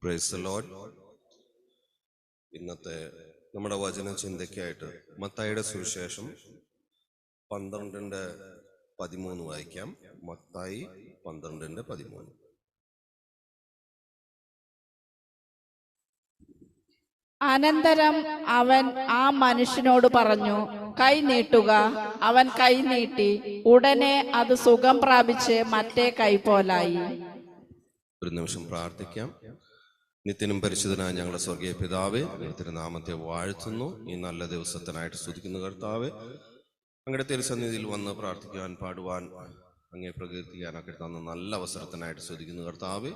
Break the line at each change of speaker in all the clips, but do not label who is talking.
Praise the Lord. ഇന്നത്തെ നമ്മുടെ വചന ചിന്തയ്ക്കായിട്ട് മത്തായിയുടെ സുവിശേഷം 12:13 വായിക്കാം. മത്തായി 12:13.
അനന്തരം അവൻ ആ മനുഷ്യനോട് പറഞ്ഞു, കൈ നീട്ടുക. അവൻ കൈ നീട്ടി. ഉടനെ അത് സുഖം പ്രാപിച്ച് മറ്റേ കൈ പോലായി.
ഒരു നിമിഷം പ്രാർത്ഥിക്കാം. നിത്യനും പരിശുദ്ധനായ ഞങ്ങളുടെ സ്വർഗീയ പിതാവേ, തിരുനാമത്തെ വാഴ്ത്തുന്നു. ഈ നല്ല ദിവസത്തിനായിട്ട് സ്തുതിക്കുന്ന കർത്താവേ, അങ്ങയുടെ തിരുസന്നിധിയിൽ വന്ന് പ്രാർത്ഥിക്കുവാൻ, പാടുവാൻ, അങ്ങേ പ്രകീർത്തിക്കാനൊക്കെ തന്ന നല്ല അവസരത്തിനായിട്ട് സ്തുതിക്കുന്ന കർത്താവേ,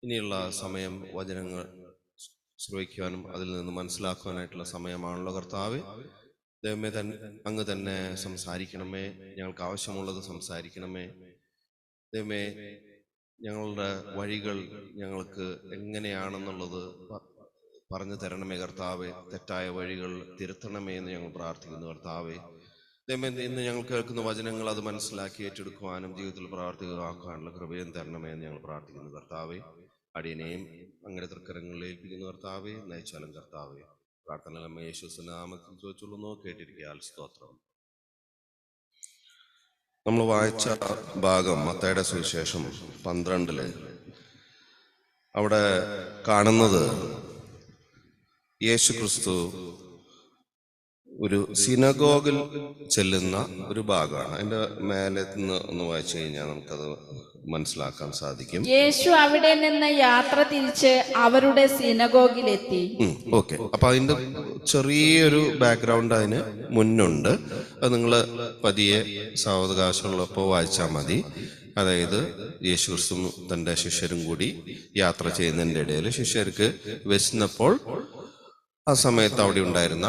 ഇനിയുള്ള സമയം വചനങ്ങൾ ശ്രവിക്കുവാനും അതിൽ നിന്ന് മനസ്സിലാക്കുവാനായിട്ടുള്ള സമയമാണല്ലോ കർത്താവേ. ദൈവമേ, അങ്ങ് തന്നെ സംസാരിക്കണമേ. ഞങ്ങൾക്ക് ആവശ്യമുള്ളത് സംസാരിക്കണമേ. ദൈവമേ, ഞങ്ങളുടെ വഴികൾ ഞങ്ങൾക്ക് എങ്ങനെയാണെന്നുള്ളത് പറഞ്ഞു തരണമേ കർത്താവേ. തെറ്റായ വഴികൾ തിരുത്തണമേ എന്ന് ഞങ്ങൾ പ്രാർത്ഥിക്കുന്നു കർത്താവേ. ദൈവമേ, ഇന്ന് ഞങ്ങൾ കേൾക്കുന്ന വചനങ്ങൾ അത് മനസ്സിലാക്കി ഏറ്റെടുക്കുവാനും ജീവിതത്തിൽ പ്രാവർത്തികമാക്കാനുള്ള കൃപയും തരണമേ എന്ന് ഞങ്ങൾ പ്രാർത്ഥിക്കുന്നു കർത്താവേ. അടിയനെയും അങ്ങയുടെ തൃക്കരങ്ങളിൽ ഏൽപ്പിക്കുന്നു കർത്താവേ. നയിച്ചാലും കർത്താവേ. പ്രാർത്ഥന നമ്മ യേശുവിന്റെ നാമത്തിൽ ചോദിച്ചുള്ളൂ, കേട്ടിരിക്കാൻ സ്തോത്രം. നമ്മൾ വായിച്ച ഭാഗം മത്തായിയുടെ സുവിശേഷം 12 അവിടെ കാണുന്നത് യേശു ക്രിസ്തു ഒരു സിനഗോഗിൽ ചെല്ലുന്ന ഒരു ഭാഗമാണ്. അതിന്റെ മേലെ നിന്ന് ഒന്ന് വായിച്ചു കഴിഞ്ഞാൽ നമുക്കത് മനസ്സിലാക്കാൻ സാധിക്കും.
യേശു അവിടെ നിന്ന് യാത്ര തിരിച്ച് അവരുടെ സിനഗോഗിലെത്തി.
ഓക്കെ, അപ്പൊ അതിന്റെ ചെറിയൊരു ബാക്ക്ഗ്രൗണ്ട് അതിന് മുന്നുണ്ട്. അത് നിങ്ങൾ പതിയെ സാവകാശമുള്ളപ്പോൾ വായിച്ചാൽ മതി. അതായത് യേശു ക്രിസ്തു തന്റെ ശിഷ്യരും കൂടി യാത്ര ചെയ്യുന്നതിന്റെ ഇടയിൽ ശിഷ്യർക്ക് വിശന്നപ്പോൾ ആ സമയത്ത് അവിടെ ഉണ്ടായിരുന്ന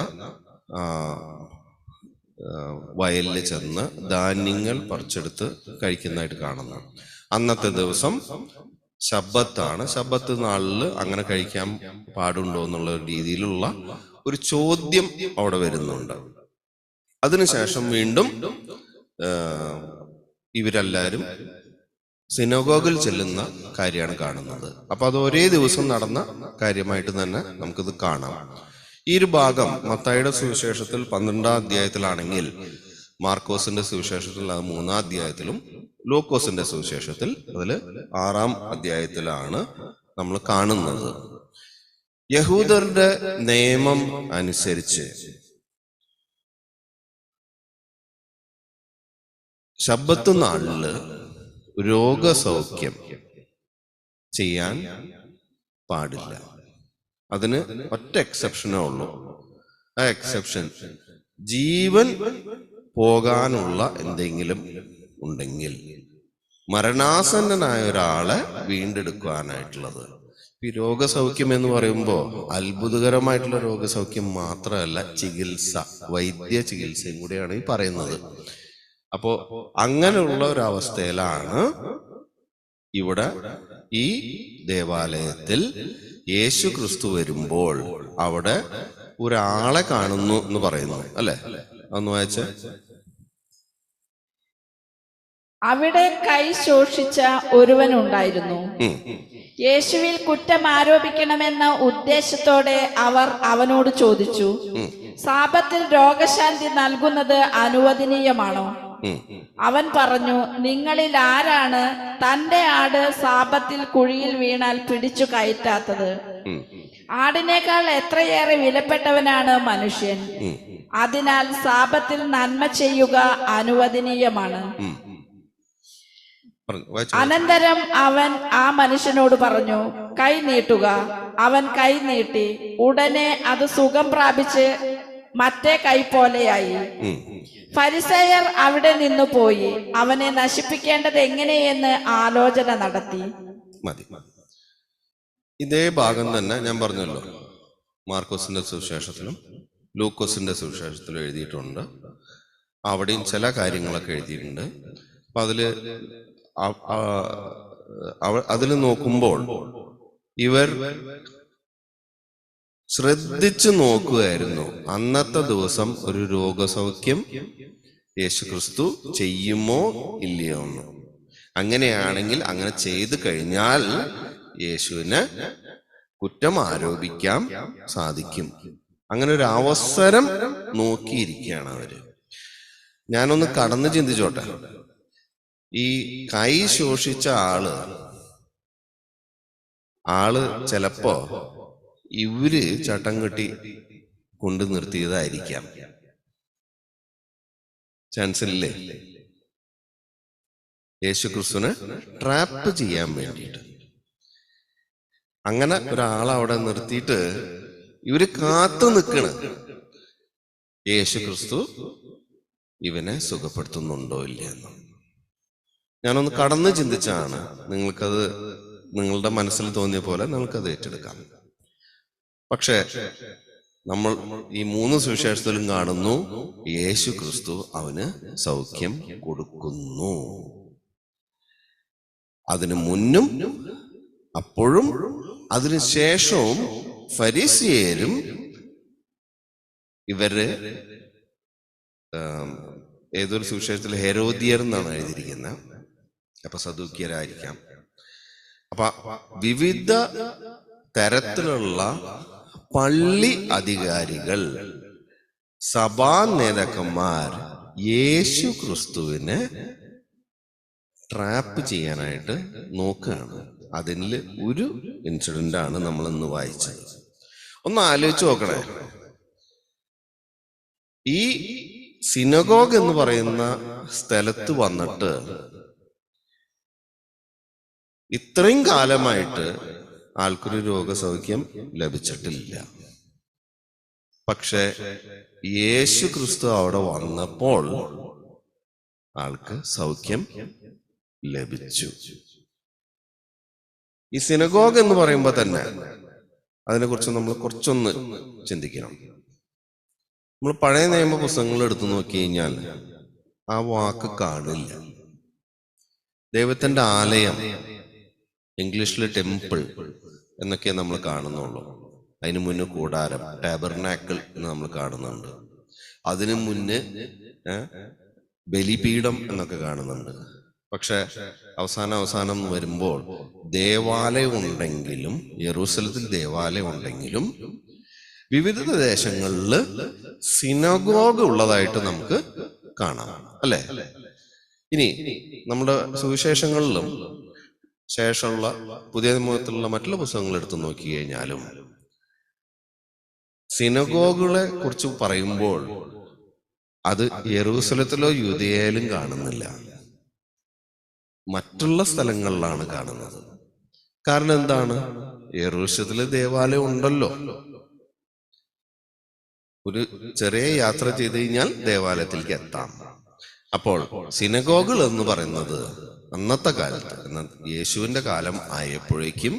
വയലിൽ ചെന്ന് ധാന്യങ്ങൾ പറിച്ചെടുത്ത് കഴിക്കുന്നതായിട്ട് കാണുന്നു. അന്നത്തെ ദിവസം ശബ്ബത്താണ്. ശബ്ബത്ത് നാളിൽ അങ്ങനെ കഴിക്കാൻ പാടുണ്ടോ എന്നുള്ള രീതിയിലുള്ള ഒരു ചോദ്യം അവിടെ വരുന്നുണ്ട്. അതിനുശേഷം വീണ്ടും ഇവരെല്ലാവരും സിനഗോഗിൽ ചെല്ലുന്ന കാര്യമാണ് കാണുന്നത്. അപ്പൊ അത് ഒരേ ദിവസം നടന്ന കാര്യമായിട്ട് തന്നെ നമുക്കിത് കാണാം. ഈ ഒരു ഭാഗം മത്തായിയുടെ സുവിശേഷത്തിൽ 12-ാം അധ്യായത്തിലാണെങ്കിൽ മാർക്കോസിന്റെ സുവിശേഷത്തിൽ അത് 3-ാം അധ്യായത്തിലും ലൂക്കോസിന്റെ സുവിശേഷത്തിൽ അതിൽ 6-ാം അധ്യായത്തിലാണ് നമ്മൾ കാണുന്നത്. യഹൂദരുടെ നിയമം അനുസരിച്ച് ശബ്ബത്ത് നാളില് രോഗസൗഖ്യം ചെയ്യാൻ പാടില്ല. അതിന് ഒറ്റ എക്സെപ്ഷനേ ഉള്ളൂ. ആ എക്സെപ്ഷൻ ജീവൻ പോകാനുള്ള എന്തെങ്കിലും ഉണ്ടെങ്കിൽ, മരണാസന്നനായ ഒരാളെ വീണ്ടെടുക്കുവാനായിട്ടുള്ളത്. ഈ രോഗസൗഖ്യം എന്ന് പറയുമ്പോൾ അത്ഭുതകരമായിട്ടുള്ള രോഗസൗഖ്യം മാത്രമല്ല, ചികിത്സ, വൈദ്യ ചികിത്സയും കൂടിയാണ് ഈ പറയുന്നത്. അപ്പോ അങ്ങനെയുള്ള ഒരവസ്ഥയിലാണ് ഇവിടെ ഈ ദേവാലയത്തിൽ യേശു ക്രിസ്തു വരുമ്പോൾ അവിടെ ഒരാളെ കാണുന്നു എന്ന് പറയുന്നു, അല്ലെ? ഒന്ന് വായിച്ച.
അവിടെ കൈ ശോഷിച്ച ഒരുവനുണ്ടായിരുന്നു. യേശുവിൽ കുറ്റം ആരോപിക്കണമെന്ന ഉദ്ദേശത്തോടെ അവർ അവനോട് ചോദിച്ചു, സാപത്തിൽ രോഗശാന്തി നൽകുന്നത് അനുവദനീയമാണോ? അവൻ പറഞ്ഞു, നിങ്ങളിൽ ആരാണ് തന്റെ ആട് സാപത്തിൽ കുഴിയിൽ വീണാൽ പിടിച്ചു കയറ്റാത്തത്? ആടിനേക്കാൾ എത്രയേറെ വിലപ്പെട്ടവനാണ് മനുഷ്യൻ. അതിനാൽ സാപത്തിൽ നന്മ ചെയ്യുക അനുവദനീയമാണ്. അനന്തരം അവൻ ആ മനുഷ്യനോട് പറഞ്ഞു, കൈ നീട്ടുക. അവൻ കൈ നീട്ടി. ഉടനെ അത് സുഖം പ്രാപിച്ച് മറ്റേ കൈ പോലെയായി. ഫരിസേയർ അവിടെ നിന്ന് പോയി അവനെ നശിപ്പിക്കേണ്ടത് എങ്ങനെയെന്ന് ആലോചന നടത്തി.
മതി. ഇതേ ഭാഗം തന്നെ ഞാൻ പറഞ്ഞല്ലോ, മാർക്കോസിന്റെ സുവിശേഷത്തിലും ലൂക്കോസിന്റെ സുവിശേഷത്തിലും എഴുതിയിട്ടുണ്ട്. അവിടെയും ചില കാര്യങ്ങളൊക്കെ എഴുതിയിട്ടുണ്ട്. അപ്പൊ അതിൽ നോക്കുമ്പോൾ ഇവർ ശ്രദ്ധിച്ചു നോക്കുകയായിരുന്നു. അന്നത്തെ ദിവസം ഒരു രോഗസൗഖ്യം യേശു ക്രിസ്തു ചെയ്യുമോ ഇല്ലയോ എന്ന്. അങ്ങനെയാണെങ്കിൽ അങ്ങനെ ചെയ്തു കഴിഞ്ഞാൽ യേശുവിന് കുറ്റം ആരോപിക്കാൻ സാധിക്കും. അങ്ങനെ ഒരു അവസരം നോക്കിയിരിക്കുകയാണ് അവര്. ഞാനൊന്ന് കടന്ന് ചിന്തിച്ചോട്ടെ. ഈ കൈ ശോഷിച്ച ആള് ചിലപ്പോ ഇവര് ചട്ടം കെട്ടി കൊണ്ടു നിർത്തിയതായിരിക്കാം. ചാൻസ് ഇല്ലേ? യേശുക്രിസ്തുവിനെ ട്രാപ്പ് ചെയ്യാൻ വേണ്ടിയിട്ട് അങ്ങനെ ഒരാളവിടെ നിർത്തിയിട്ട് ഇവര് കാത്തു നിൽക്കണ് യേശുക്രിസ്തു ഇവനെ സുഖപ്പെടുത്തുന്നുണ്ടോ ഇല്ലയെന്ന്. ഞാനൊന്ന് കടന്ന് ചിന്തിച്ചാണ്. നിങ്ങൾക്കത് നിങ്ങളുടെ മനസ്സിൽ തോന്നിയ പോലെ നിങ്ങൾക്കത് ഏറ്റെടുക്കാം. പക്ഷെ നമ്മൾ ഈ 3 സുവിശേഷത്തിലും കാണുന്നു യേശുക്രിസ്തു അവന് സൗഖ്യം കൊടുക്കുന്നു. അതിനു മുന്നും അപ്പോഴും അതിനുശേഷവും ഫരീസിയരും ഇവര് ഏതൊരു സുവിശേഷത്തിൽ ഹെരോദിയർ എന്നാണ് എഴുതിയിരിക്കുന്നത്. അപ്പൊ സദൂക്യരായിരിക്കാം. അപ്പൊ വിവിധ തരത്തിലുള്ള പള്ളി അധികാരികൾ, സഭാ നേതാക്കന്മാർ യേശു ക്രിസ്തുവിനെ ട്രാപ്പ് ചെയ്യാനായിട്ട് നോക്കുകയാണ്. അതിൽ ഒരു ഇൻസിഡന്റ് ആണ് നമ്മൾ ഇന്ന് വായിച്ചത്. ഒന്ന് ആലോചിച്ച് നോക്കണേ. ഈ സിനഗോഗ് എന്ന് പറയുന്ന സ്ഥലത്ത് വന്നിട്ട് ഇത്രയും കാലമായിട്ട് ആൾക്കൊരു രോഗസൗഖ്യം ലഭിച്ചിട്ടില്ല. പക്ഷെ യേശു ക്രിസ്തു അവിടെ വന്നപ്പോൾ ആൾക്ക് സൗഖ്യം ലഭിച്ചു. ഈ സിനഗോഗ് എന്ന് പറയുമ്പോൾ തന്നെ അതിനെക്കുറിച്ച് നമ്മൾ കുറച്ചൊന്ന് ചിന്തിക്കണം. നമ്മൾ പഴയ നിയമ പുസ്തകങ്ങൾ എടുത്തു നോക്കി കഴിഞ്ഞാൽ ആ വാക്ക് കാണില്ല. ദൈവത്തിന്റെ ആലയം, ഇംഗ്ലീഷിൽ ടെമ്പിൾ എന്നൊക്കെ നമ്മൾ കാണുന്നുള്ളൂ. അതിനു മുന്നേ കൂടാരം, ടാബർനാക്കിൾ എന്ന് നമ്മൾ കാണുന്നുണ്ട്. അതിനു മുന്നേ ബലിപീഠം എന്നൊക്കെ കാണുന്നുണ്ട്. പക്ഷെ അവസാനം വരുമ്പോൾ ദേവാലയം ഉണ്ടെങ്കിലും, യെറൂസലത്തിൽ ദേവാലയം ഉണ്ടെങ്കിലും വിവിധ ദേശങ്ങളിൽ സിനഗോഗ് ഉള്ളതായിട്ട് നമുക്ക് കാണാം, അല്ലെ? ഇനി നമ്മുടെ സുവിശേഷങ്ങളിലും ശേഷമുള്ള പുതിയ നിയമത്തിലുള്ള മറ്റുള്ള പുസ്തകങ്ങൾ എടുത്തു നോക്കി കഴിഞ്ഞാലും സിനഗോഗുകളെ കുറിച്ച് പറയുമ്പോൾ അത് യെറൂസലത്തിലോ യൂദയയിലും കാണുന്നില്ല, മറ്റുള്ള സ്ഥലങ്ങളിലാണ് കാണുന്നത്. കാരണം എന്താണ്? യെറൂശലത്തില് ദേവാലയം ഉണ്ടല്ലോ. ഒരു ചെറിയ യാത്ര ചെയ്ത് കഴിഞ്ഞാൽ ദേവാലയത്തിലേക്ക് എത്താം. അപ്പോൾ സിനഗോഗുകൾ എന്ന് പറയുന്നത് അന്നത്തെ കാലത്ത്, യേശുവിന്റെ കാലം ആയപ്പോഴേക്കും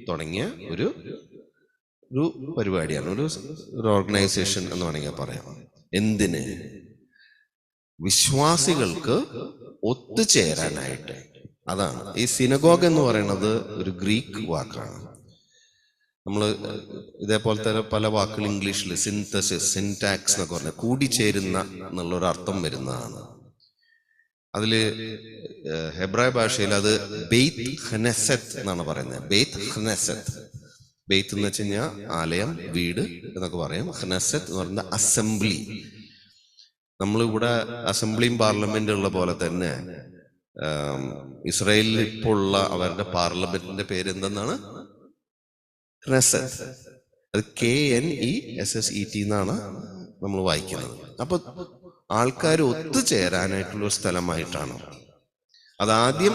തുടങ്ങിയ ഒരു പരിപാടിയാണ്, ഒരു ഓർഗനൈസേഷൻ എന്ന് വേണമെങ്കിൽ പറയാം. എന്തിന്? വിശ്വാസികൾക്ക് ഒത്തുചേരാനായിട്ട്. അതാണ് ഈ സിനഗോഗ് എന്ന് പറയുന്നത്. ഒരു ഗ്രീക്ക് വാക്കാണ്. നമ്മൾ ഇതേപോലത്തെ പല വാക്കുകൾ ഇംഗ്ലീഷിൽ സിന്തസിസ്, സിൻടാക്സ് എന്നൊക്കെ പറഞ്ഞാൽ കൂടിച്ചേരുന്ന എന്നുള്ളൊരു അർത്ഥം വരുന്നതാണ്. അതില് ഹെബ്രായ ഭാഷയിൽ അത് ബെയ്ത്ത് ഹ്നെസെത്ത് എന്നാണ് പറയുന്നത്. ബെയ്ത്ത് ഹ്നെസെത്ത്, ബെയ്ത്ത് എന്ന് വെച്ച് കഴിഞ്ഞാൽ ആലയം, വീട് എന്നൊക്കെ പറയും. ഹ്നെസെത്ത് എന്ന് പറയുന്നത് അസംബ്ലി. നമ്മളിവിടെ അസംബ്ലിയും പാർലമെന്റും ഉള്ള പോലെ തന്നെ ഇസ്രായേലിൽ ഇപ്പോൾ ഉള്ള അവരുടെ പാർലമെന്റിന്റെ പേര് എന്തെന്നാണ്? ക്നെസെത്ത്. അത് KNESSET എന്നാണ് നമ്മൾ വായിക്കുന്നത്. അപ്പൊ ആൾക്കാർ ഒത്തുചേരാനായിട്ടുള്ള ഒരു സ്ഥലമായിട്ടാണ്. അതാദ്യം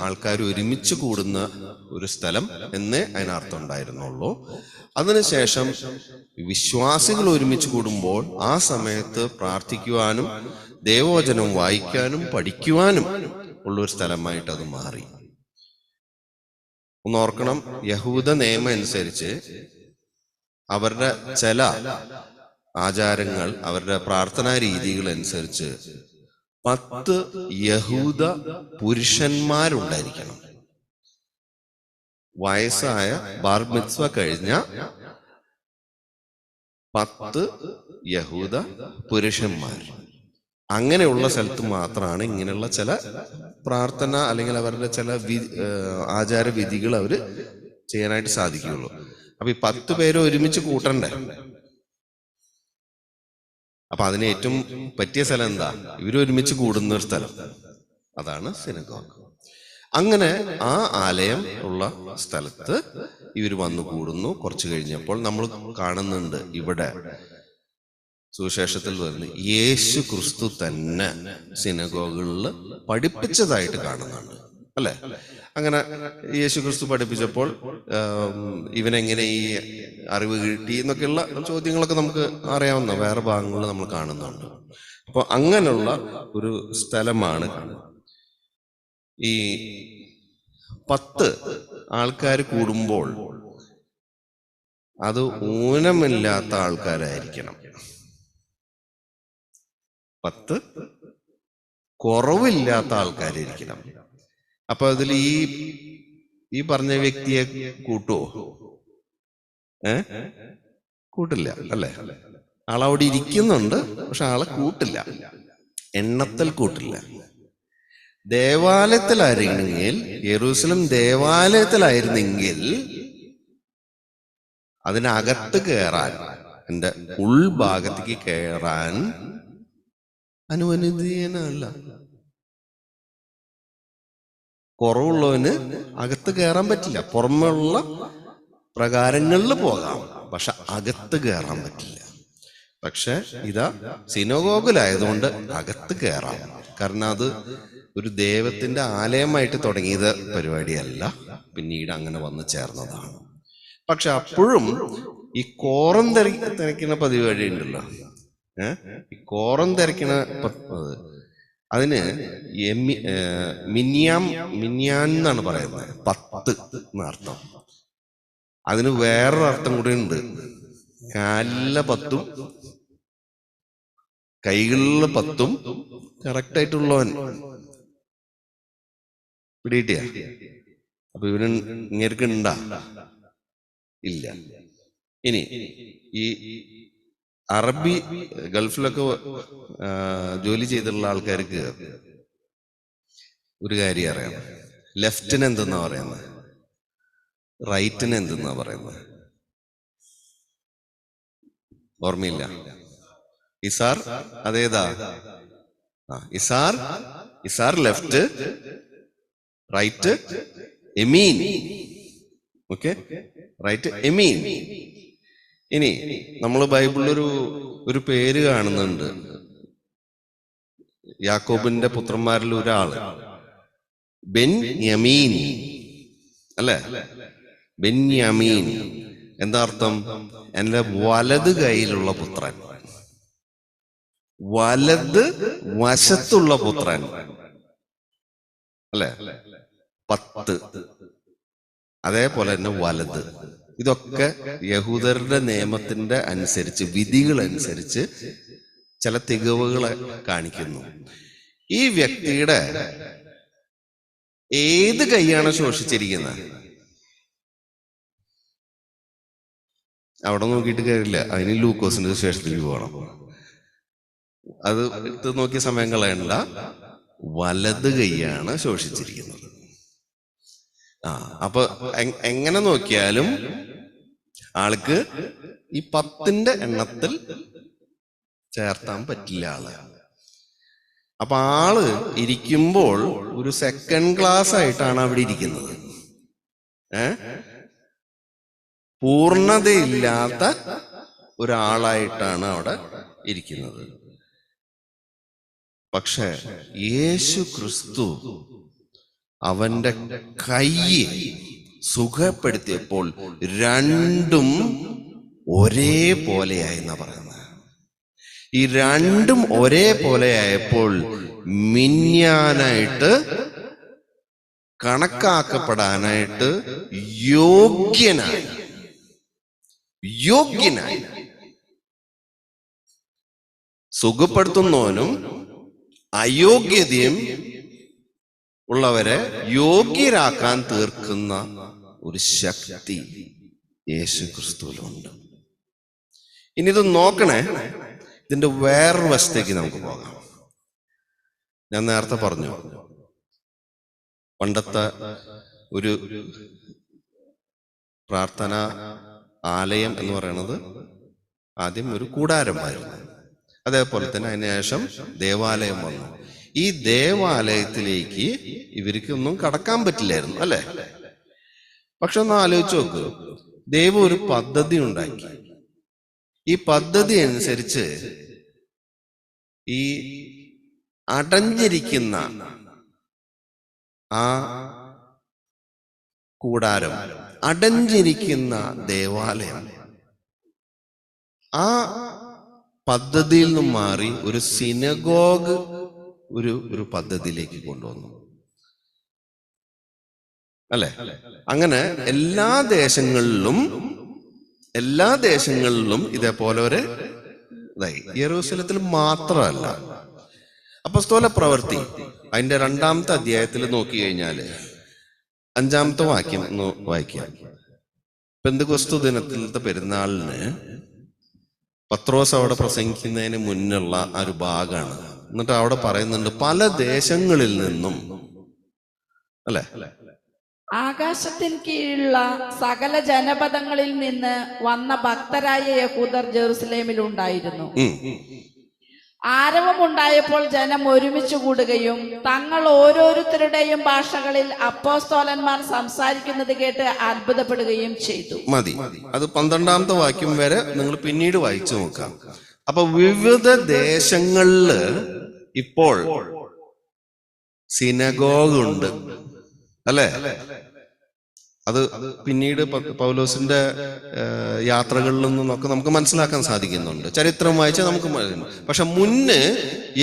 ആൾക്കാർ ഒരുമിച്ച് കൂടുന്ന ഒരു സ്ഥലം എന്നേ അതിനർത്ഥം ഉണ്ടായിരുന്നുള്ളൂ. അതിനുശേഷം വിശ്വാസികൾ ഒരുമിച്ച് കൂടുമ്പോൾ ആ സമയത്ത് പ്രാർത്ഥിക്കുവാനും ദൈവവചനം വായിക്കാനും പഠിക്കുവാനും ഉള്ളൊരു സ്ഥലമായിട്ട് അത് മാറി. ഒന്ന് ഓർക്കണം, യഹൂദ നിയമം അനുസരിച്ച് അവരുടെ ചില ആചാരങ്ങൾ, അവരുടെ പ്രാർത്ഥനാ രീതികൾ അനുസരിച്ച് 10 യഹൂദ പുരുഷന്മാരുണ്ടായിരിക്കണം. വയസ്സായ ബാർ മിത്വ കഴിഞ്ഞ 10 യഹൂദ പുരുഷന്മാർ. അങ്ങനെയുള്ള സ്ഥലത്ത് മാത്രമാണ് ഇങ്ങനെയുള്ള ചില പ്രാർത്ഥന അല്ലെങ്കിൽ അവരുടെ ചില ആചാരവിധികൾ അവർ ചെയ്യാനായിട്ട് സാധിക്കുകയുള്ളൂ. അപ്പൊ ഈ 10 പേരെ ഒരുമിച്ച് കൂട്ടണ്ടേ? അപ്പൊ അതിന് ഏറ്റവും പറ്റിയ സ്ഥലം എന്താ? ഇവരൊരുമിച്ച് കൂടുന്ന ഒരു സ്ഥലം, അതാണ് സിനഗോഗ്. അങ്ങനെ ആ ആലയം ഉള്ള സ്ഥലത്ത് ഇവർ വന്നു കൂടുന്നു. കുറച്ചു കഴിഞ്ഞപ്പോൾ നമ്മൾ കാണുന്നുണ്ട് ഇവിടെ സുവിശേഷത്തിൽ വരുന്ന യേശു ക്രിസ്തു തന്നെ സിനഗോഗുകളിൽ പഠിപ്പിച്ചതായിട്ട് കാണുന്നുണ്ട്, അല്ലെ? അങ്ങനെ യേശു ക്രിസ്തു പഠിപ്പിച്ചപ്പോൾ ഇവനെങ്ങനെ ഈ അറിവ് കിട്ടി എന്നൊക്കെയുള്ള ചോദ്യങ്ങളൊക്കെ നമുക്ക് അറിയാവുന്ന വേറെ ഭാഗങ്ങളിൽ നമ്മൾ കാണുന്നുണ്ട്. അപ്പൊ അങ്ങനെയുള്ള ഒരു സ്ഥലമാണ്. ഈ 10 ആൾക്കാർ കൂടുമ്പോൾ അത് ഊനമില്ലാത്ത ആൾക്കാരായിരിക്കണം. 10 കുറവില്ലാത്ത ആൾക്കാരായിരിക്കണം. അപ്പൊ അതിൽ ഈ പറഞ്ഞ വ്യക്തിയെ കൂട്ടുവോ? കൂട്ടില്ല, അല്ലേ? ആളവിടെ ഇരിക്കുന്നുണ്ട്, പക്ഷെ ആളെ കൂട്ടില്ല, എണ്ണത്തിൽ കൂട്ടില്ല. ദേവാലയത്തിലായിരുന്നെങ്കിൽ, യെരൂശലേം ദേവാലയത്തിലായിരുന്നെങ്കിൽ അതിനകത്ത് കയറാൻ, എന്റെ ഉൾഭാഗത്തേക്ക് കയറാൻ അനുവദനീയനല്ല. കുറവുള്ളവന് അകത്ത് കയറാൻ പറ്റില്ല. പുറമെയുള്ള പ്രകാരങ്ങളിൽ പോകാം, പക്ഷെ അകത്ത് കയറാൻ പറ്റില്ല. പക്ഷെ ഇതാ സിനഗോഗിലായതുകൊണ്ട് അകത്ത് കയറാം. കാരണം അത് ഒരു ദൈവത്തിന്റെ ആലയമായിട്ട് തുടങ്ങിയത് പരിപാടിയല്ല, പിന്നീട് അങ്ങനെ വന്നു ചേർന്നതാണ്. പക്ഷെ അപ്പോഴും ഈ കോറം തിരക്കുന്ന പരിപാടി ഉണ്ടല്ലോ, ഈ കോറം തിരക്കുന്ന അതിന് മിന്യാൻ എന്നാണ് പറയുന്നത്, 10 എന്നർത്ഥം. അതിന് വേറൊരു അർത്ഥം കൂടി ഉണ്ട്. കാലിലെ 10ഉം കൈകളിലെ 10ഉം കറക്റ്റ് ആയിട്ടുള്ളവൻ പിടികിട്ടിയ. അപ്പൊ ഇവന് ഇങ്ങേർക്ക് ഉണ്ടാ ഇല്ല. ഇനി ഈ അറബി ഗൾഫിലൊക്കെ ജോലി ചെയ്തിട്ടുള്ള ആൾക്കാർക്ക് ഒരു കാര്യം അറിയാം. ലെഫ്റ്റിന് എന്തെന്നാ പറയുന്നത്, റൈറ്റിന് എന്തെന്നാ പറയുന്നത്? ഓർമ്മയില്ല. ഇസാർ അതേതാ? ഇസാർ ലെഫ്റ്റ്, റൈറ്റ് എമീൻ. ഓക്കെ, റൈറ്റ് എമീൻ. ഇനി നമ്മൾ ബൈബിളിൽ ഒരു പേര് കാണുന്നുണ്ട്, യാക്കോബിന്റെ പുത്രന്മാരിൽ ഒരാള് ബെന്യാമീൻ, അല്ലെ? ബെന്യാമീൻ എന്താ അർത്ഥം? എന്റെ വലത് കൈയിലുള്ള പുത്രൻ, വലത് വശത്തുള്ള പുത്രൻ, അല്ലെ? 10 അതേപോലെ തന്നെ വലത്. ഇതൊക്കെ യഹൂദരുടെ നിയമത്തിന്റെ അനുസരിച്ച്, വിധികൾ അനുസരിച്ച് ചില തികവുകളെ കാണിക്കുന്നു. ഈ വ്യക്തിയുടെ ഏത് കൈയാണ് ശോഷിച്ചിരിക്കുന്നത്? അവിടെ നോക്കിയിട്ട് കാര്യമില്ല, അതിന് ലൂക്കോസിന്റെ ശേഷത്തിലേക്ക് പോകണം. അത് എടുത്ത് നോക്കിയ സമയം കളയണ്ട. വലത് കൈയാണ് ശോഷിച്ചിരിക്കുന്നത്. അപ്പൊ എങ്ങനെ നോക്കിയാലും ആൾക്ക് ഈ 10ന്റെ എണ്ണത്തിൽ ചേർത്താൻ പറ്റില്ല ആള്. അപ്പൊ ആള് ഇരിക്കുമ്പോൾ ഒരു സെക്കൻഡ് ക്ലാസ് ആയിട്ടാണ് അവിടെ ഇരിക്കുന്നത്. പൂർണ്ണതയില്ലാത്ത ഒരാളായിട്ടാണ് അവിടെ ഇരിക്കുന്നത്. പക്ഷെ യേശു ക്രിസ്തു അവന്റെ കൈയെ സുഖപ്പെടുത്തിയപ്പോൾ രണ്ടും ഒരേപോലെയായി എന്നാ പറയുന്നത്. ഈ രണ്ടും ഒരേപോലെയായപ്പോൾ മിന്യാനായിട്ട് കണക്കാക്കപ്പെടാനായിട്ട് യോഗ്യനായി സുഖപ്പെടുത്തുന്നവനും അയോഗ്യതയും ഉള്ളവരെ യോഗ്യരാക്കാൻ തീർക്കുന്ന ഒരു ശക്തി യേശു ക്രിസ്തുവിലുണ്ട്. ഇനി ഇത് നോക്കണേ, ഇതിന്റെ വേറൊരു വശത്തേക്ക് നമുക്ക് പോകാം. ഞാൻ നേരത്തെ പറഞ്ഞു, പണ്ടത്തെ ഒരു പ്രാർത്ഥന ആലയം എന്ന് പറയുന്നത് ആദ്യം ഒരു കൂടാരമായിരുന്നു. അതേപോലെ തന്നെ അതിനുശേഷം ദേവാലയം വന്നു. ഈ ദേവാലയത്തിലേക്ക് ഇവർക്കൊന്നും കടക്കാൻ പറ്റില്ലായിരുന്നു, അല്ലെ? പക്ഷെ ഒന്ന് ആലോചിച്ച് നോക്ക്, ദൈവം ഒരു പദ്ധതി ഉണ്ടാക്കി. ഈ പദ്ധതി അനുസരിച്ച് ഈ അടഞ്ഞിരിക്കുന്ന ആ കൂടാരം, അടഞ്ഞിരിക്കുന്ന ദേവാലയം ആ പദ്ധതിയിൽ നിന്നും മാറി ഒരു സിനഗോഗ് ഒരു പദ്ധതിയിലേക്ക് കൊണ്ടുവന്നു, അല്ലെ? അങ്ങനെ എല്ലാ ദേശങ്ങളിലും ഇതേപോലെ ഒരു ഇതായി. യെരൂശലത്തിൽ മാത്രമല്ല. അപ്പോസ്തല പ്രവൃത്തി അതിന്റെ 2-ാമത്തെ അധ്യായത്തിൽ നോക്കി കഴിഞ്ഞാല് 5-ാമത്തെ വാക്യം ഒന്ന് വായിക്കാം. പെന്തക്കോസ്തു ദിനത്തിലത്തെ പെരുന്നാളിന് പത്രോസ് അവിടെ പ്രസംഗിക്കുന്നതിന് മുന്നുള്ള ഒരു ഭാഗമാണ്. എന്നിട്ട് അവിടെ പറയുന്നുണ്ട് പല ദേശങ്ങളിൽ നിന്നും, അല്ലെ,
ആകാശത്തിന് കീഴിലുള്ള സകല ജനപദങ്ങളിൽ നിന്ന് വന്ന ഭക്തരായ യഹൂദർ ജെറുസലേമിൽ ഉണ്ടായിരുന്നു. ആരവമുണ്ടായപ്പോൾ ജനം ഒരുമിച്ച് കൂടുകയും തങ്ങൾ ഓരോരുത്തരുടെയും ഭാഷകളിൽ അപ്പോസ്തലന്മാർ സംസാരിക്കുന്നത് കേട്ട് അത്ഭുതപ്പെടുകയും ചെയ്തു.
മതി, അത് 12-ാമത്തെ വാക്യം വരെ നിങ്ങൾ പിന്നീട് വായിച്ചു നോക്കാം. അപ്പൊ വിവിധ ദേശങ്ങളില് ഇപ്പോൾ സിനഗോഗ് ഉണ്ട്, അല്ലെ? അത് പിന്നീട് പൗലോസിന്റെ യാത്രകളിൽ നിന്നൊക്കെ നമുക്ക് മനസ്സിലാക്കാൻ സാധിക്കുന്നുണ്ട്. ചരിത്രം വായിച്ചാൽ നമുക്ക്. പക്ഷെ മുന്ന്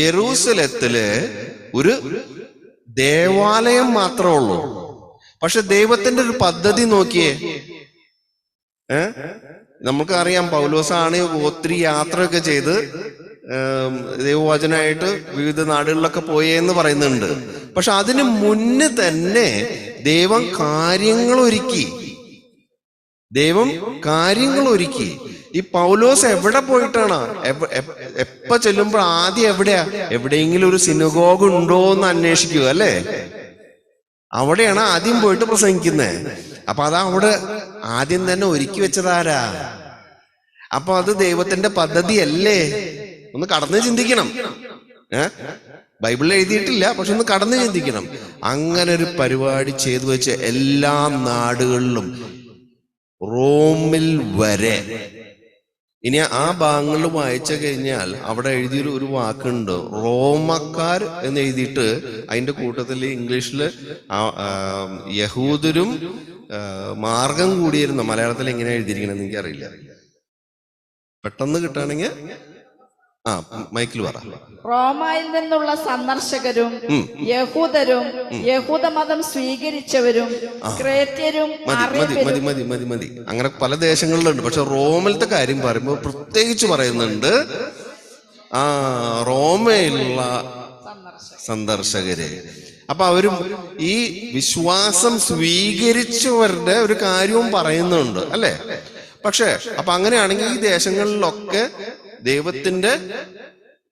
യെരൂശലത്തില് ഒരു ദേവാലയം മാത്രമേ ഉള്ളൂ. പക്ഷെ ദൈവത്തിന്റെ ഒരു പദ്ധതി നോക്കിയേ. നമുക്കറിയാം പൗലോസാണ് ഒത്തിരി യാത്രയൊക്കെ ചെയ്ത് ദൈവവചനമായിട്ട് വിവിധ നാടുകളിലൊക്കെ പോയെന്ന് പറയുന്നുണ്ട്. പക്ഷെ അതിന് മുന്നേ തന്നെ ദൈവം കാര്യങ്ങൾ ഒരുക്കി. ഈ പൗലോസ് എവിടെ പോയിട്ടാണ്? എപ്പ ചെല്ലുമ്പോൾ ആദ്യം എവിടെയെങ്കിലും ഒരു സിനഗോഗ് ഉണ്ടോ എന്ന് അന്വേഷിക്കുക, അല്ലെ? അവിടെയാണ് ആദ്യം പോയിട്ട് പ്രസംഗിക്കുന്നത്. അപ്പൊ അതാ അവിടെ ആദ്യം തന്നെ ഒരുക്കി വെച്ചതാരാ? അപ്പൊ അത് ദൈവത്തിന്റെ പദ്ധതിയല്ലേ? ഒന്ന് കടന്ന് ചിന്തിക്കണം. ബൈബിളിൽ എഴുതിയിട്ടില്ല, പക്ഷെ ഒന്ന് കടന്ന് ചിന്തിക്കണം. അങ്ങനെ ഒരു പരിപാടി ചെയ്തു വെച്ച് എല്ലാ നാടുകളിലും, റോമിൽ വരെ. ഇനി ആ ഭാഗങ്ങളിൽ വായിച്ചു കഴിഞ്ഞാൽ അവിടെ എഴുതിയൊരു വാക്കുണ്ട്, റോമക്കാർ എന്ന് എഴുതിയിട്ട് അതിന്റെ കൂട്ടത്തിൽ ഇംഗ്ലീഷില് യഹൂദരും മാർഗം കൂടിയിരുന്ന, മലയാളത്തിൽ എങ്ങനെ എഴുതിയിരിക്കണമെന്ന് എനിക്കറിയില്ല, പെട്ടെന്ന് കിട്ടുകയാണെങ്കിൽ മൈക്കിൽ പറ.
റോമായിൽ നിന്നുള്ള സന്ദർശകരും യഹൂദരും യഹൂദമതം സ്വീകരിച്ചവരും ക്രേത്യരും.
മതി. അങ്ങനെ പല ദേശങ്ങളിലുണ്ട്. പക്ഷെ റോമിലത്തെ കാര്യം പറയുമ്പോൾ പ്രത്യേകിച്ച് പറയുന്നുണ്ട്, റോമയിലുള്ള സന്ദർശകര്. അപ്പൊ അവരും ഈ വിശ്വാസം സ്വീകരിച്ചവരുടെ ഒരു കാര്യവും പറയുന്നുണ്ട്, അല്ലെ? പക്ഷെ അപ്പൊ അങ്ങനെയാണെങ്കിൽ ഈ ദേശങ്ങളിലൊക്കെ ദൈവത്തിന്റെ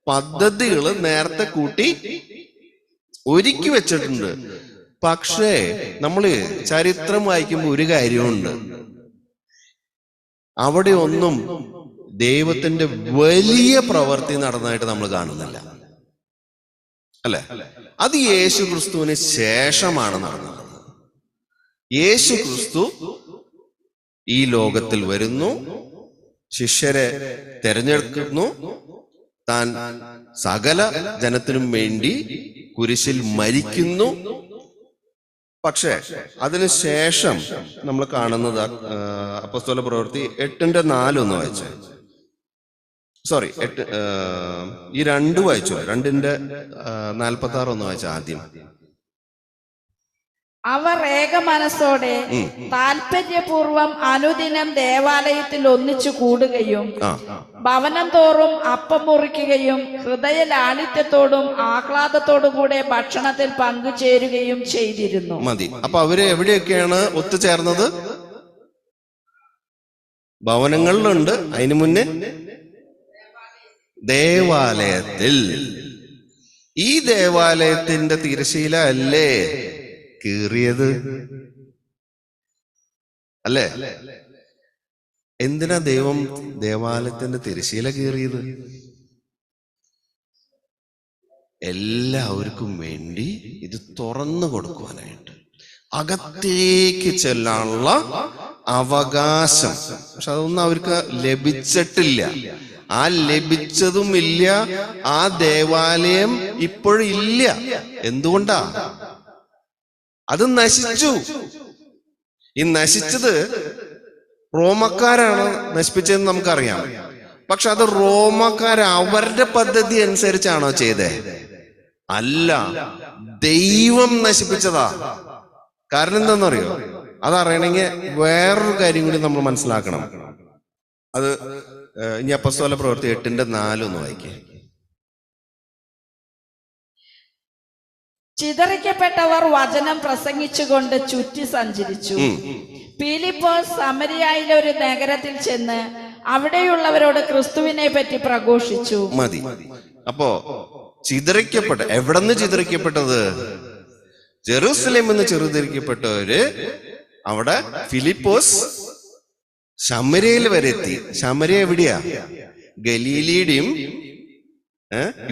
പദ്ധതികൾ നേരത്തെ കൂട്ടി ഒരുക്കി വെച്ചിട്ടുണ്ട്. പക്ഷേ നമ്മള് ചരിത്രം വായിക്കുമ്പോൾ ഒരു കാര്യമുണ്ട്, അവിടെ ഒന്നും ദൈവത്തിന്റെ വലിയ പ്രവൃത്തി നടന്നതായിട്ട് നമ്മൾ കാണുന്നില്ല, അല്ലെ? അത് യേശു ക്രിസ്തുവിന് ശേഷമാണ് നടന്നത്. യേശു ക്രിസ്തു ഈ ലോകത്തിൽ വരുന്നു, ശിഷ്യരെ തെരഞ്ഞെടുക്കുന്നു, താൻ സകല ജനത്തിനും വേണ്ടി കുരിശിൽ മരിക്കുന്നു. പക്ഷേ അതിനുശേഷം നമ്മൾ കാണുന്നത് അപ്പോസ്തല പ്രവൃത്തി 8:4 ഒന്ന് വായിച്ചു. സോറി, ഈ 2 വായിച്ചു. 2:46 ഒന്ന് വായിച്ച ആദ്യം.
അവർ ഏക മനസ്സോടെ താല്പര്യപൂർവം അനുദിനം ദേവാലയത്തിൽ ഒന്നിച്ചു കൂടുകയും ഭവനം തോറും അപ്പം മുറിക്കുകയും ഹൃദയ ലാളിത്യത്തോടും ആഹ്ലാദത്തോടും കൂടെ ഭക്ഷണത്തിൽ പങ്കുചേരുകയും ചെയ്തിരുന്നു.
മതി. അപ്പൊ അവര് എവിടെയൊക്കെയാണ് ഒത്തുചേർന്നത്? ഭവനങ്ങളിലുണ്ട്. അതിനു മുന്നേ ദേവാലയത്തിൽ. ഈ ദേവാലയത്തിന്റെ തിരശീല അല്ലേ കീറിയത്? അല്ലേ? എന്തിനാ ദൈവം ദേവാലയത്തിന്റെ തിരശ്ശീല കീറിയത്? എല്ലാവർക്കും വേണ്ടി ഇത് തുറന്നു കൊടുക്കുവാനായിട്ട്, അകത്തേക്ക് ചെല്ലാനുള്ള അവകാശം. പക്ഷെ അതൊന്നും അവർക്ക് ലഭിച്ചിട്ടില്ല. ആ ലഭിച്ചതുമില്ല. ആ ദേവാലയം ഇപ്പോഴും ഇല്ല. എന്തുകൊണ്ടാ? അത് നശിച്ചു. ഈ നശിച്ചത് റോമക്കാരാണ് നശിപ്പിച്ചതെന്ന് നമുക്കറിയാം. പക്ഷെ അത് റോമക്കാർ അവരുടെ പദ്ധതി അനുസരിച്ചാണോ ചെയ്തേ? അല്ല, ദൈവം നശിപ്പിച്ചതാ. കാരണം എന്താണെന്നറിയോ? അതറിയണമെങ്കിൽ വേറൊരു കാര്യം കൂടി നമ്മൾ മനസ്സിലാക്കണം. അത് ഇനി അപ്പോസ്തല പ്രവൃത്തി 8:4 ഒന്ന് വായിക്കേ.
ചിതറിക്കപ്പെട്ടവർ വചനം പ്രസംഗിച്ചുകൊണ്ട് ചുറ്റി സഞ്ചരിച്ചു. ഫിലിപ്പോസ് സമരിയായിലെ ഒരു നഗരത്തിൽ ചെന്ന് അവിടെയുള്ളവരോട് ക്രിസ്തുവിനെ പറ്റി പ്രഘോഷിച്ചു.
മതി. അപ്പോ ചിതറിക്കപ്പെട്ട, എവിടെ നിന്ന് ചിതറിക്കപ്പെട്ടത്? ജെറൂസലേമിൽ നിന്ന് ചിതറിക്കപ്പെട്ടവര് അവിടെ ഫിലിപ്പോസ് ശമര്യയിൽ വരെ എത്തി. ശമര്യ എവിടെയാ? ഗലീലയുടെയും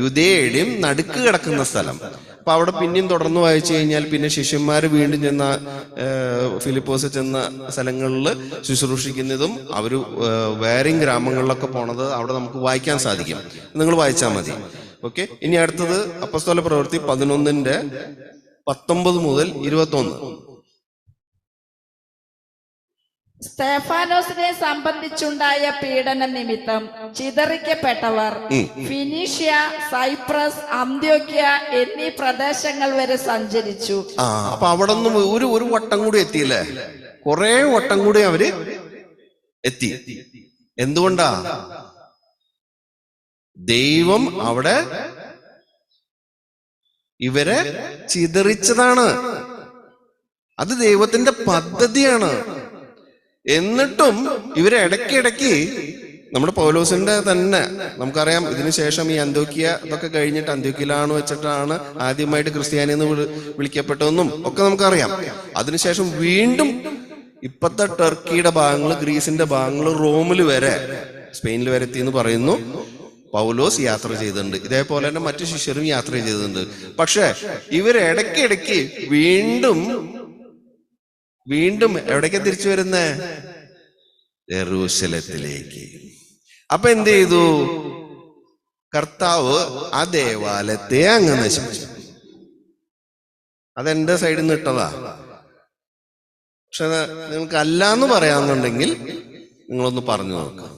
യുദയയുടെയും നടുക്ക് കിടക്കുന്ന സ്ഥലം. അപ്പൊ അവിടെ പിന്നെയും തുടർന്ന് വായിച്ചു കഴിഞ്ഞാൽ പിന്നെ ശിഷ്യന്മാര് വീണ്ടും ചെന്ന ഫിലിപ്പോസ് ചെന്ന സ്ഥലങ്ങളിൽ ശുശ്രൂഷിക്കുന്നതും അവര് വേറെയും ഗ്രാമങ്ങളിലൊക്കെ പോണത് അവിടെ നമുക്ക് വായിക്കാൻ സാധിക്കും. നിങ്ങൾ വായിച്ചാൽ മതി. ഓക്കെ. ഇനി അടുത്തത് അപ്പോസ്തല പ്രവൃത്തി 11:19 മുതൽ 21.
സ്തെഫാനോസിനെ സംബന്ധിച്ചുണ്ടായ പീഡന നിമിത്തം ചിതറിക്കപ്പെട്ടവർ ഫിനീഷ്യ, സൈപ്രസ്, അന്ത്യോക്യ എന്നീ പ്രദേശങ്ങൾ വരെ സഞ്ചരിച്ചു.
അപ്പൊ അവിടെ നിന്ന് ഒരു വട്ടം കൂടി എത്തിയില്ലേ? കുറെ വട്ടം കൂടി അവര് എത്തി. എന്തുകൊണ്ടാ? ദൈവം അവിടെ ഇവരെ ചിതറിച്ചതാണ്. അത് ദൈവത്തിന്റെ പദ്ധതിയാണ്. എന്നിട്ടും ഇവരെ ഇടയ്ക്കിടയ്ക്ക് നമ്മുടെ പൗലോസിന്റെ തന്നെ നമുക്കറിയാം. ഇതിനുശേഷം ഈ അന്ത്യോക്യ ഇതൊക്കെ കഴിഞ്ഞിട്ട് അന്ത്യോക്യയിലാണ് വെച്ചിട്ടാണ് ആദ്യമായിട്ട് ക്രിസ്ത്യാനി എന്ന് വിളിക്കപ്പെട്ടതെന്നും ഒക്കെ നമുക്കറിയാം. അതിനുശേഷം വീണ്ടും ഇപ്പത്തെ ടർക്കിയുടെ ഭാഗങ്ങൾ, ഗ്രീസിന്റെ ഭാഗങ്ങൾ, റോമിൽ വരെ, സ്പെയിനിൽ വരെ എത്തി എന്ന് പറയുന്നു. പൗലോസ് യാത്ര ചെയ്തിട്ടുണ്ട്. ഇതേപോലെ തന്നെ മറ്റു ശിഷ്യരും യാത്ര ചെയ്തിട്ടുണ്ട്. പക്ഷെ ഇവർ ഇടയ്ക്കിടയ്ക്ക് വീണ്ടും എവിടേക്കാ തിരിച്ചു വരുന്നേ? യെരൂശലേത്തിലേക്ക്. അപ്പൊ എന്ത് ചെയ്തു? കർത്താവ് ആ ദേവാലയത്തെ അങ്ങ് നശിപ്പിച്ചു. അതെന്റെ സൈഡിൽ നിന്ന് ഇട്ടതാ. പക്ഷെ നിങ്ങൾക്ക് അല്ലാന്ന് പറയാന്നുണ്ടെങ്കിൽ നിങ്ങളൊന്ന് പറഞ്ഞു നോക്കുക.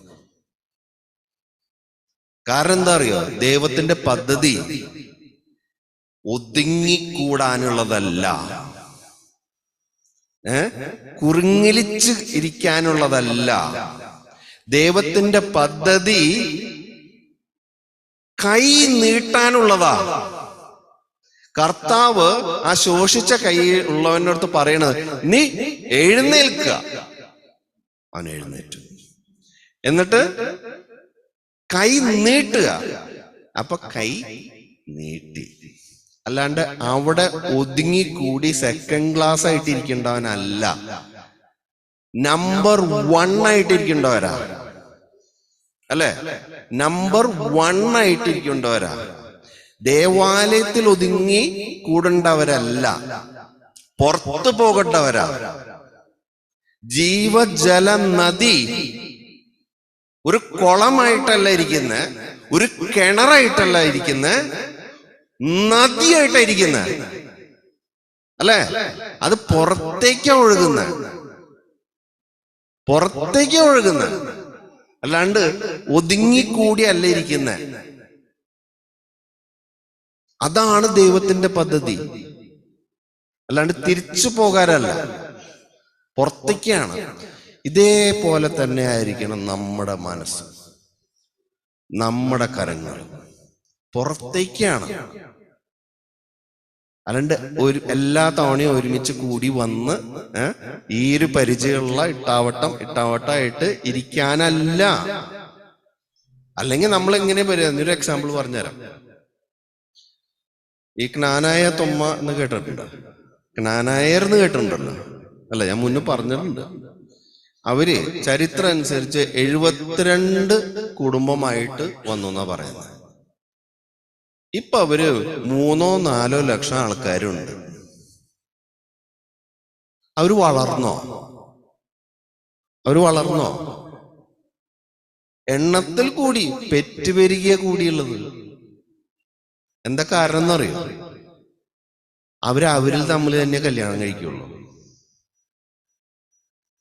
കാരണം എന്താ അറിയോ? ദൈവത്തിന്റെ പദ്ധതി ഒതുങ്ങിക്കൂടാനുള്ളതല്ല, കുറുങ്ങിലിച്ച് ഇരിക്കാനുള്ളതല്ല. ദൈവത്തിന്റെ പദ്ധതി കൈ നീട്ടാനുള്ളതാ. കർത്താവ് ആ ശോഷിച്ച കൈ ഉള്ളവൻ്റെ അടുത്ത് പറയണത്, നീ എഴുന്നേൽക്കുക. അവൻ എഴുന്നേറ്റു. എന്നിട്ട് കൈ നീട്ടുക. അപ്പൊ കൈ നീട്ടി. അല്ലാണ്ട് അവിടെ ഒതുങ്ങിക്കൂടി സെക്കൻഡ് ക്ലാസ് ആയിട്ട് ഇരിക്കേണ്ടവനല്ല, നമ്പർ 1 ആയിട്ടിരിക്കേണ്ടവരാ. അല്ലെ? നമ്പർ 1 ആയിട്ടിരിക്കേണ്ടവരാ. ദേവാലയത്തിൽ ഒതുങ്ങി കൂടേണ്ടവരല്ല, പുറത്തു പോകേണ്ടവരാ. ജീവജല നദി ഒരു കുളമായിട്ടല്ല ഇരിക്കുന്നത്, ഒരു കിണറായിട്ടല്ല ഇരിക്കുന്നത്, നദിയായിട്ടായിരിക്കുന്ന. അല്ലെ? അത് പുറത്തേക്കാ ഒഴുകുന്ന, അല്ലാണ്ട് ഒതുങ്ങിക്കൂടി അല്ല ഇരിക്കുന്ന. അതാണ് ദൈവത്തിന്റെ പദ്ധതി. അല്ലാണ്ട് തിരിച്ചു പോകാനല്ല, പുറത്തേക്കാണ്. ഇതേപോലെ തന്നെ ആയിരിക്കണം നമ്മുടെ മനസ്സ്, നമ്മുടെ കരങ്ങൾ പുറത്തേക്കാണ്. അല്ലാണ്ട് എല്ലാ തവണയും ഒരുമിച്ച് കൂടി വന്ന് ഈ ഒരു പരിചയമുള്ള ഇട്ടാവട്ടായിട്ട് ഇരിക്കാനല്ല. അല്ലെങ്കിൽ നമ്മൾ എങ്ങനെ പറയാം? ഒരു എക്സാമ്പിൾ പറഞ്ഞുതരാം. ഈ ക്നാനായ തൊമ്മ എന്ന് കേട്ടിട്ടുണ്ടോ? ക്നാനായർ എന്ന് കേട്ടിട്ടുണ്ടല്ലോ? അല്ല, ഞാൻ മുന്നേ പറഞ്ഞിട്ടുണ്ട്. അവര് ചരിത്രം അനുസരിച്ച് 72 കുടുംബമായിട്ട് വന്നു എന്നാ പറയുന്നത്. ഇപ്പൊ അവര് 3-4 ലക്ഷം ആൾക്കാരുണ്ട്. അവര് വളർന്നോ? എണ്ണത്തിൽ കൂടി, പെറ്റുപെരുകിയ കൂടിയുള്ളത്. എന്താ കാരണം എന്നറിയോ? അവരിൽ തമ്മിൽ തന്നെ കല്യാണം കഴിക്കുള്ളൂ.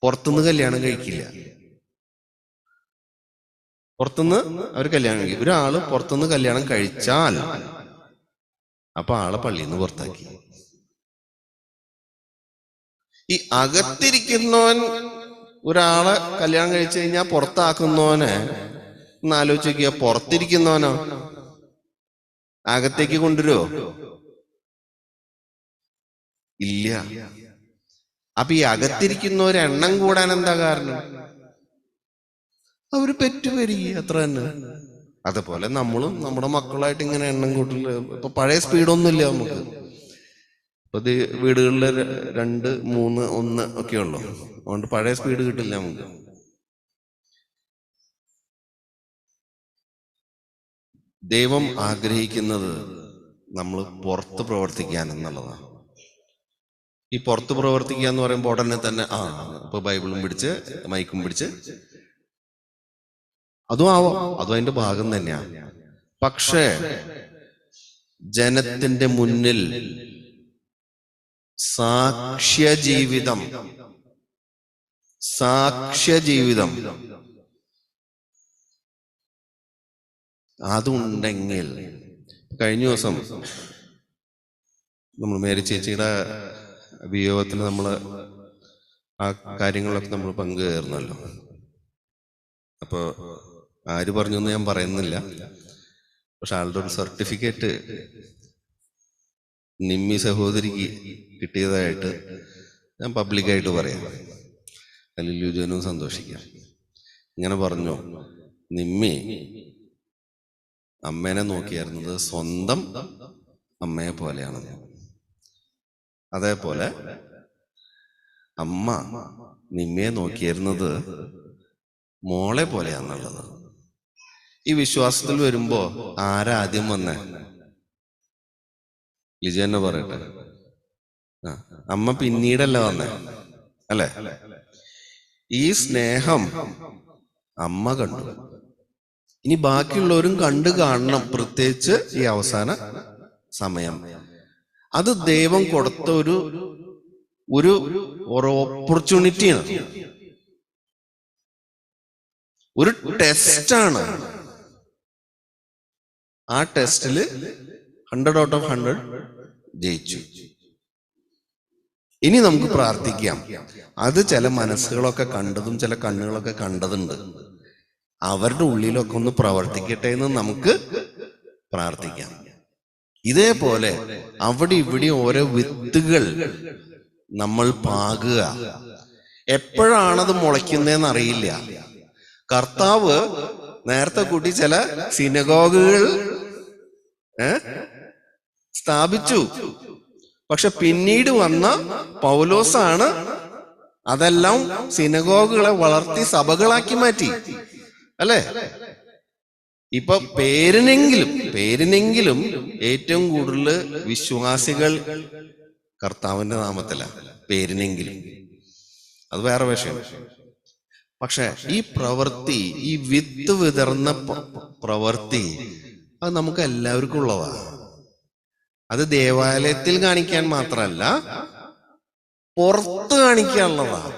പുറത്തുനിന്ന് കല്യാണം കഴിക്കില്ല. പുറത്തുനിന്ന് അവർ കല്യാണം കഴിക്കും. ഒരാള് പുറത്തുനിന്ന് കല്യാണം കഴിച്ചാൽ അപ്പൊ ആളെ പള്ളിയിൽ നിന്ന് പുറത്താക്കി. ഈ അകത്തിരിക്കുന്നവൻ ഒരാളെ കല്യാണം കഴിച്ചു കഴിഞ്ഞാൽ പുറത്താക്കുന്നവനെ ഒന്ന് ആലോചിച്ച് നോക്കിയ, പുറത്തിരിക്കുന്നവനോ അകത്തേക്ക് കൊണ്ടുവരുമോ? ഇല്ല. അപ്പൊ ഈ അകത്തിരിക്കുന്നവരെ എണ്ണം കൂടാൻ എന്താ കാരണം? അവര് പെറ്റുപെരുകി, അത്ര തന്നെ. അതുപോലെ നമ്മളും നമ്മുടെ മക്കളായിട്ട് ഇങ്ങനെ എണ്ണം കൂട്ടില്ല. ഇപ്പൊ പഴയ സ്പീഡൊന്നും ഇല്ല നമുക്ക്. ഇപ്പൊ വീടുകളിൽ 2, 3, 1 ഒക്കെ ഉള്ളു. അതുകൊണ്ട് പഴയ സ്പീഡ് കിട്ടില്ല നമുക്ക്. ദൈവം ആഗ്രഹിക്കുന്നത് നമ്മൾ പുറത്ത് പ്രവർത്തിക്കാൻ എന്നുള്ളതാണ്. ഈ പുറത്ത് പ്രവർത്തിക്കുക എന്ന് പറയുമ്പോൾ ഉടനെ തന്നെ ഇപ്പൊ ബൈബിളും പിടിച്ച് മൈക്കും പിടിച്ച് അതും ആവാം, അതും അതിന്റെ ഭാഗം തന്നെയാണ്. പക്ഷേ ജനത്തിന്റെ മുന്നിൽ സാക്ഷ്യജീവിതം അതുണ്ടെങ്കിൽ, കഴിഞ്ഞ ദിവസം നമ്മൾ മേരി ചേച്ചിയുടെ വിയോഗത്തിൽ നമ്മൾ ആ കാര്യങ്ങളൊക്കെ നമ്മൾ പങ്കുചേർന്നല്ലോ. അപ്പൊ ആര് പറഞ്ഞു എന്ന് ഞാൻ പറയുന്നില്ല. പക്ഷെ ആളുടെ ഒരു സർട്ടിഫിക്കറ്റ് നിമ്മി സഹോദരിക്ക് കിട്ടിയതായിട്ട് ഞാൻ പബ്ലിക്കായിട്ട് പറയാം. അതിൽ ലുജനും സന്തോഷിക്കാം. ഇങ്ങനെ പറഞ്ഞു, നിമ്മി അമ്മേനെ നോക്കിയായിരുന്നത് സ്വന്തം അമ്മയെ പോലെയാണ്. അതേപോലെ അമ്മ നിമ്മയെ നോക്കിയിരുന്നത് മോളെ പോലെയാന്നുള്ളത്. ഈ വിശ്വാസത്തിൽ വരുമ്പോ ആരാ ആദ്യം വന്നേ? ലിജ തന്നെ പറയട്ടെ. അമ്മ പിന്നീടല്ല വന്നേ, അല്ലെ? ഈ സ്നേഹം അമ്മ കണ്ടു. ഇനി ബാക്കിയുള്ളവരും കണ്ടു കാണണം, പ്രത്യേകിച്ച് ഈ അവസാന സമയം. അത് ദൈവം കൊടുത്ത ഒരു ഓപ്പർച്യൂണിറ്റിയാണ്, ഒരു ടെസ്റ്റാണ്. ആ ടെസ്റ്റില് 100 out of 100 ജയിച്ചു. ഇനി നമുക്ക് പ്രാർത്ഥിക്കാം. അത് ചില മനസ്സുകളൊക്കെ കണ്ടതും ചില കണ്ണുകളൊക്കെ കണ്ടതുണ്ട്. അവരുടെ ഉള്ളിലൊക്കെ ഒന്ന് പ്രവർത്തിക്കട്ടെ എന്ന് നമുക്ക് പ്രാർത്ഥിക്കാം. ഇതേപോലെ അവിടെ ഇവിടെ ഓരോ വിത്തുകൾ നമ്മൾ പാകുക. എപ്പോഴാണത് മുളയ്ക്കുന്നതെന്ന് അറിയില്ല. കർത്താവ് നേരത്തെ കൂട്ടി ചില സിനഗോഗുകൾ സ്ഥാപിച്ചു. പക്ഷെ പിന്നീട് വന്ന പൗലോസാണ് അതെല്ലാം സിനഗോഗുകളെ വളർത്തി സഭകളാക്കി മാറ്റി, അല്ലേ? ഇപ്പൊ പേരിനെങ്കിലും ഏറ്റവും കൂടുതൽ വിശ്വാസികൾ കർത്താവിന്റെ നാമത്തിലാണ്. പേരിനെങ്കിലും അത് വേറെ വിഷയം. പക്ഷെ ഈ പ്രവൃത്തി, ഈ വിത്ത് വിതർന്ന പ്രവൃത്തി, അത് നമുക്ക് എല്ലാവർക്കും ഉള്ളതാണ്. അത് ദേവാലയത്തിൽ കാണിക്കാൻ മാത്രമല്ല, പുറത്ത് കാണിക്കാനുള്ളതാണ്,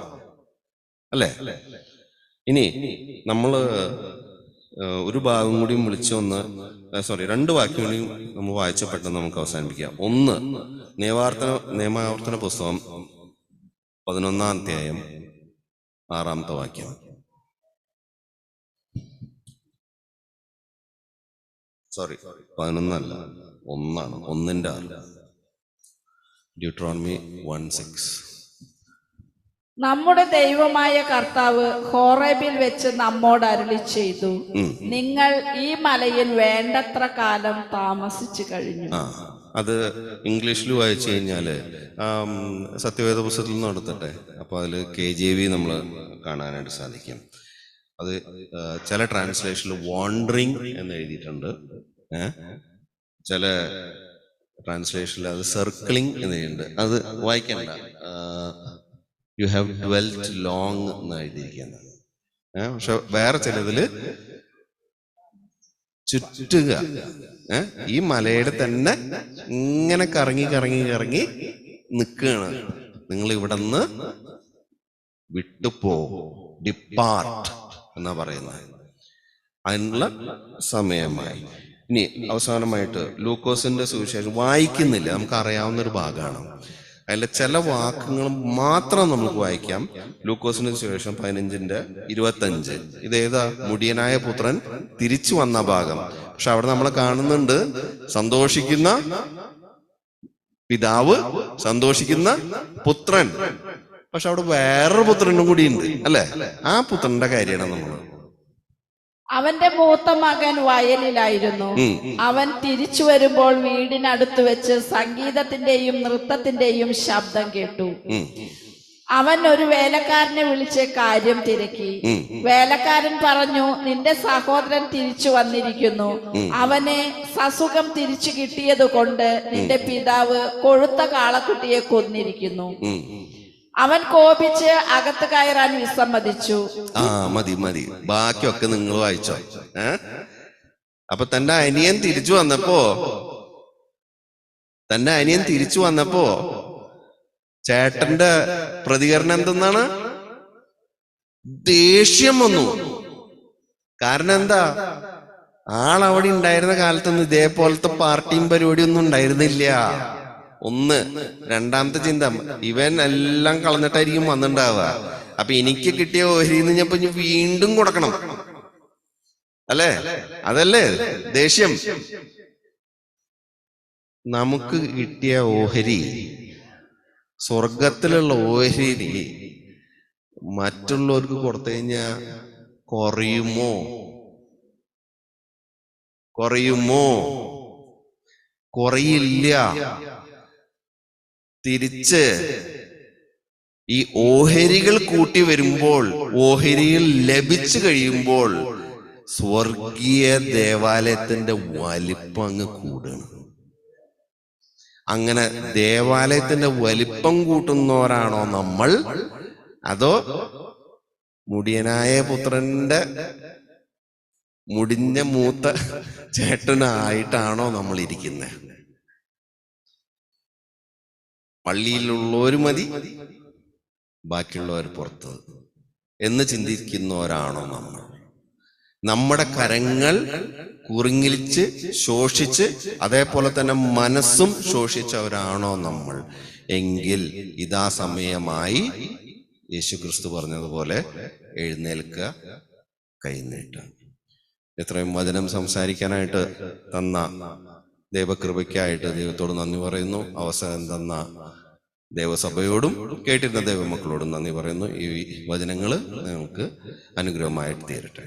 അല്ലേ? ഇനി നമ്മള് ഒരു ഭാഗം കൂടിയും വിളിച്ചൊന്ന്, രണ്ട് വാക്യം കൂടിയും നമ്മൾ വായിച്ചപ്പെട്ടെന്ന് നമുക്ക് അവസാനിപ്പിക്കാം. ഒന്ന്, നിയമാവർത്തന പുസ്തകം 11-ാം അധ്യായം 6-ാമത്തെ വാക്യം. സോറി, 11 അല്ല, 1 1:6. ഡ്യൂട്രോണമി 1:6.
നമ്മുടെ ദൈവമായ കർത്താവ് ഹോറേബിൽ വെച്ച് നമ്മോട് അരുളി ചെയ്തു, നിങ്ങൾ ഈ മലയിൽ വേണ്ടത്ര കാലം താമസിച്ചു കഴിഞ്ഞു.
അത് ഇംഗ്ലീഷിൽ വായിച്ചു കഴിഞ്ഞാല് സത്യവേദ പുസ്തകത്തിൽ നിന്ന് എടുത്തിട്ടെ. അപ്പൊ അതില് KJV നമ്മൾ കാണാനായിട്ട് സാധിക്കും. അത് ചില ട്രാൻസ്ലേഷനിൽ വാണ്ടറിങ് എന്ന് എഴുതിയിട്ടുണ്ട്, ചില ട്രാൻസ്ലേഷനിൽ അത് സർക്കിളിങ് എന്ന് എഴുതിയിട്ടുണ്ട്. അത് വായിക്കണ്ട, യു ഹാവ് ഡ്വെൽറ്റ് ലോങ് എന്ന് എഴുതിയിരിക്കുന്നത്. പക്ഷെ വേറെ ചിലതില് ചുറ്റുക, ഈ മലയുടെ തന്നെ ഇങ്ങനെ കറങ്ങി കറങ്ങി കറങ്ങി നിൽക്കുകയാണ്. നിങ്ങൾ ഇവിടെ നിന്ന് വിട്ടുപോ, ഡിപ്പാർട്ട് എന്നാ പറയുന്നത്. അതിനുള്ള സമയമായി. ഇനി അവസാനമായിട്ട് ലൂക്കോസിന്റെ സുവിശേഷം വായിക്കുന്നില്ല, നമുക്ക് അറിയാവുന്ന ഒരു ഭാഗമാണ്. അതിലെ ചില വാക്കുകൾ മാത്രം നമുക്ക് വായിക്കാം. ലൂക്കോസിന്റെ സുവിശേഷം 15:25. ഇതേതാ? മുടിയനായ പുത്രൻ തിരിച്ചു വന്ന ഭാഗം. പക്ഷെ അവിടെ നമ്മൾ കാണുന്നുണ്ട് സന്തോഷിക്കുന്ന പിതാവ്, സന്തോഷിക്കുന്ന പുത്രൻ. പക്ഷെ അവിടെ വേറൊരു പുത്രനും കൂടി ഉണ്ട്, അല്ലെ? ആ പുത്രന്റെ കാര്യമാണ് നമ്മൾ.
അവന്റെ മൂത്ത മകൻ വയലിലായിരുന്നു. അവൻ തിരിച്ചു വരുമ്പോൾ വീടിനടുത്ത് വെച്ച് സംഗീതത്തിന്റെയും നൃത്തത്തിന്റെയും ശബ്ദം കേട്ടു. അവൻ ഒരു വേലക്കാരനെ വിളിച്ച് കാര്യം തിരക്കി. വേലക്കാരൻ പറഞ്ഞു, നിന്റെ സഹോദരൻ തിരിച്ചു വന്നിരിക്കുന്നു. അവനെ സസുഖം തിരിച്ചു കിട്ടിയത് കൊണ്ട് നിന്റെ പിതാവ് കൊഴുത്ത കാളക്കുട്ടിയെ കൊന്നിരിക്കുന്നു. അവൻ കോപിച്ച് അകത്ത് കയറാൻ വിസമ്മതിച്ചു.
മതി മതി, ബാക്കിയൊക്കെ നിങ്ങൾ വായിച്ചോ. അപ്പൊ തന്റെ അനിയൻ തിരിച്ചു വന്നപ്പോ ചേട്ടന്റെ പ്രതികരണം എന്തെന്നാണ്? ദേഷ്യം വന്നു. കാരണം എന്താ? ആളവിടെ ഉണ്ടായിരുന്ന കാലത്തൊന്നും ഇതേപോലത്തെ പാർട്ടിയും പരിപാടിയൊന്നും ഉണ്ടായിരുന്നില്ല. ഒന്ന്. രണ്ടാമത്തെ ചിന്ത, ഇവൻ എല്ലാം കളഞ്ഞിട്ടായിരിക്കും വന്നിട്ടുണ്ടാവുക. അപ്പൊ എനിക്ക് കിട്ടിയ ഓഹരിന്ന് ഞാൻ വീണ്ടും കൊടുക്കണം, അല്ലേ? അതല്ലേ ദേഷ്യം. നമുക്ക് കിട്ടിയ ഓഹരി, സ്വർഗത്തിലുള്ള ഓഹരി മറ്റുള്ളവർക്ക് കൊടുത്തു കഴിഞ്ഞാ കുറയില്ല. തിരിച്ച് ഈ ഓഹരികൾ കൂട്ടി വരുമ്പോൾ, ഓഹരികൾ ലഭിച്ചു കഴിയുമ്പോൾ സ്വർഗീയ ദേവാലയത്തിന്റെ വലിപ്പം അങ്ങ് കൂടുകയാണ്. അങ്ങനെ ദേവാലയത്തിന്റെ വലിപ്പം കൂട്ടുന്നവരാണോ നമ്മൾ, അതോ മുടിയനായ പുത്രന്റെ മുടിഞ്ഞ മൂത്ത ചേട്ടനായിട്ടാണോ നമ്മൾ ഇരിക്കുന്നത്? പള്ളിയിലുള്ളവർ മതി, ബാക്കിയുള്ളവർ പുറത്ത് എന്ന് ചിന്തിക്കുന്നവരാണോ നമ്മൾ? നമ്മുടെ കരങ്ങൾ കുറുങ്ങിലിച്ച് ശോഷിച്ച്, അതേപോലെ തന്നെ മനസ്സും ശോഷിച്ചവരാണോ നമ്മൾ? എങ്കിൽ ഇതാ സമയമായി യേശുക്രിസ്തു പറഞ്ഞതുപോലെ എഴുന്നേൽക്കുക, കൈനീട്ടുക. എത്രയും വചനം സംസാരിക്കാനായിട്ട് തന്ന ദൈവകൃപയ്ക്കായിട്ട് ദൈവത്തോട് നന്ദി പറയുന്നു. അവസരം തന്ന ദേവസഭയോടും കേട്ടിരുന്ന ദൈവമക്കളോടും നന്ദി പറയുന്നു. ഈ വചനങ്ങൾ നിങ്ങൾക്ക് അനുഗ്രഹമായിട്ട് തീരട്ടെ.